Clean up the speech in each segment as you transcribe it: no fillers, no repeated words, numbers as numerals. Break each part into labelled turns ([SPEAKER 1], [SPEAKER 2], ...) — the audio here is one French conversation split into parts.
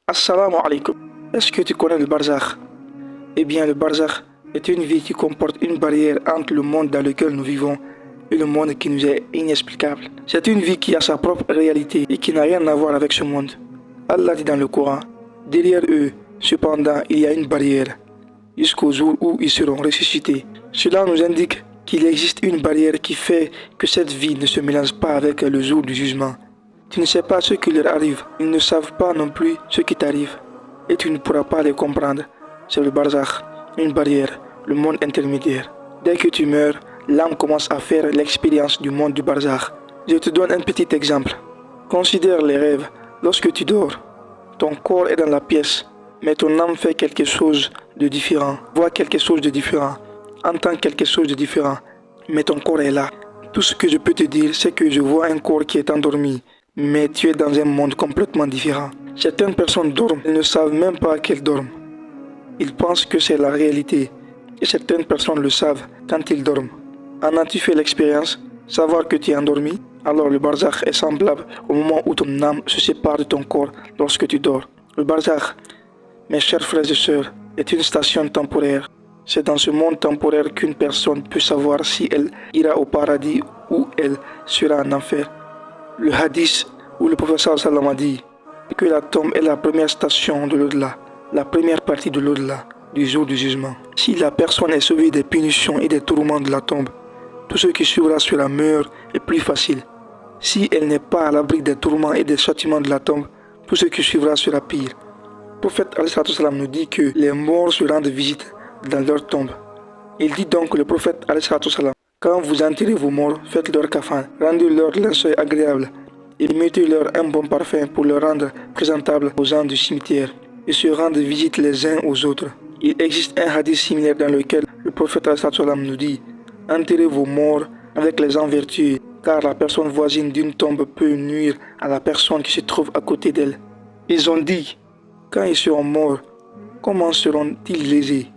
[SPEAKER 1] Assalamu alaikum. Est-ce que tu connais le barzakh? Eh bien, le barzakh est une vie qui comporte une barrière entre le monde dans lequel nous vivons et le monde qui nous est inexplicable. C'est une vie qui a sa propre réalité et qui n'a rien à voir avec ce monde. Allah dit dans le Coran, derrière eux, cependant, il y a une barrière, jusqu'au jour où ils seront ressuscités. Cela nous indique qu'il existe une barrière qui fait que cette vie ne se mélange pas avec le jour du jugement. Tu ne sais pas ce qui leur arrive, ils ne savent pas non plus ce qui t'arrive, et tu ne pourras pas les comprendre. C'est le barzakh, une barrière, le monde intermédiaire. Dès que tu meurs, l'âme commence à faire l'expérience du monde du barzakh. Je te donne un petit exemple. Considère les rêves. Lorsque tu dors, ton corps est dans la pièce, mais ton âme fait quelque chose de différent, voit quelque chose de différent, entend quelque chose de différent, mais ton corps est là. Tout ce que je peux te dire, c'est que je vois un corps qui est endormi, mais tu es dans un monde complètement différent. Certaines personnes dorment, elles ne savent même pas qu'elles dorment. Ils pensent que c'est la réalité, et certaines personnes le savent quand ils dorment. En as-tu fait l'expérience? Savoir que tu es endormi? Alors le barzakh est semblable au moment où ton âme se sépare de ton corps lorsque tu dors. Le barzakh, mes chers frères et sœurs, est une station temporaire. C'est dans ce monde temporaire qu'une personne peut savoir si elle ira au paradis ou elle sera en enfer. Le hadith où le professeur sallam a dit que la tombe est la première station de l'au-delà, la première partie de l'au-delà, du jour du jugement. Si la personne est sauvée des punitions et des tourments de la tombe, tout ce qui suivra sera meilleur et plus facile. Si elle n'est pas à l'abri des tourments et des châtiments de la tombe, tout ce qui suivra sera pire. Le prophète ﷺ nous dit que les morts se rendent visite dans leur tombe. Il dit donc le prophète ﷺ, quand vous enterrez vos morts, faites-leur kafan, rendez-leur linceul agréable et mettez-leur un bon parfum pour le rendre présentable aux gens du cimetière et se rendre visite les uns aux autres. Il existe un hadith similaire dans lequel le prophète ﷺ nous dit, enterrez vos morts avec les gens vertueux, car la personne voisine d'une tombe peut nuire à la personne qui se trouve à côté d'elle. Ils ont dit, quand ils seront morts, comment seront-ils lésés?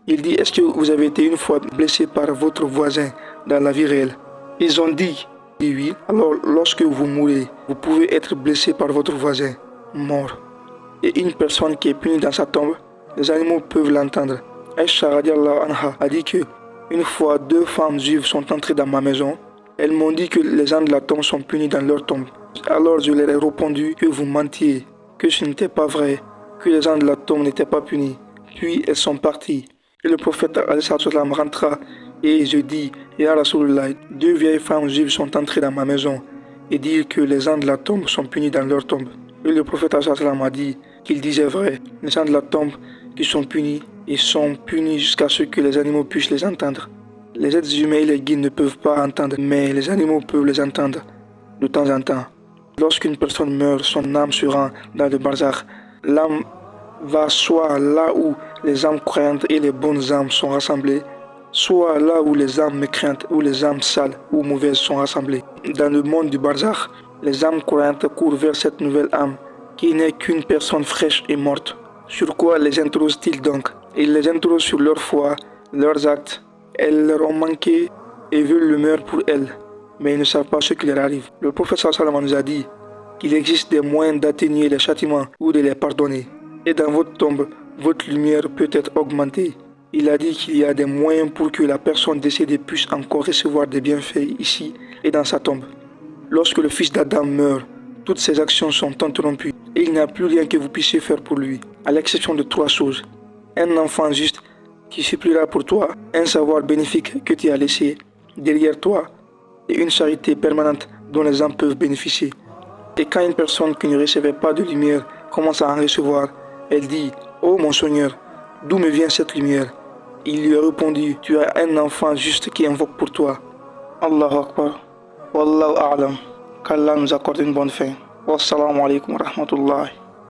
[SPEAKER 1] Il dit, est-ce que vous avez été une fois blessé par votre voisin dans la vie réelle? Ils ont dit, oui. Alors lorsque vous mourrez, vous pouvez être blessé par votre voisin, mort. Et une personne qui est punie dans sa tombe, les animaux peuvent l'entendre. Aïcha radiallahu anha a dit que une fois 2 femmes juives sont entrées dans ma maison. Elles m'ont dit que les gens de la tombe sont punis dans leur tombe. Alors je leur ai répondu que vous mentiez, que ce n'était pas vrai, que les gens de la tombe n'étaient pas punis. Puis elles sont parties. Et le prophète rentra et je dis, Ya Rasulullah, 2 vieilles femmes juives sont entrées dans ma maison et disent que les gens de la tombe sont punis dans leur tombe. Et le prophète a dit qu'il disait vrai. Les gens de la tombe qui sont punis, ils sont punis jusqu'à ce que les animaux puissent les entendre. Les êtres humains et les guides ne peuvent pas entendre, mais les animaux peuvent les entendre de temps en temps. Lorsqu'une personne meurt, son âme se rend dans le barzakh. L'âme va soit là où les âmes croyantes et les bonnes âmes sont rassemblées, soit là où les âmes mécréantes ou les âmes sales ou mauvaises sont rassemblées. Dans le monde du barzakh, les âmes croyantes courent vers cette nouvelle âme qui n'est qu'une personne fraîche et morte. Sur quoi les interrogent-ils donc? Ils les interrogent sur leur foi, leurs actes. Elles leur ont manqué et veulent le meilleur pour elles, mais ils ne savent pas ce qui leur arrive. Le prophète sallam nous a dit qu'il existe des moyens d'atténuer les châtiments ou de les pardonner. Et dans votre tombe, votre lumière peut être augmentée. Il a dit qu'il y a des moyens pour que la personne décédée puisse encore recevoir des bienfaits ici et dans sa tombe. Lorsque le fils d'Adam meurt, toutes ses actions sont interrompues et il n'y a plus rien que vous puissiez faire pour lui, à l'exception de 3 choses. Un enfant juste qui suppliera pour toi, un savoir bénéfique que tu as laissé derrière toi et une charité permanente dont les âmes peuvent bénéficier. Et quand une personne qui ne recevait pas de lumière commence à en recevoir, elle dit « Oh mon Seigneur, d'où me vient cette lumière ?» Il lui a répondu « Tu as un enfant juste qui invoque pour toi. » Allahu Akbar. Wallahu a'lam. Qu'Allah nous accorde une bonne fin. Wassalamu alaikum wa rahmatullahi.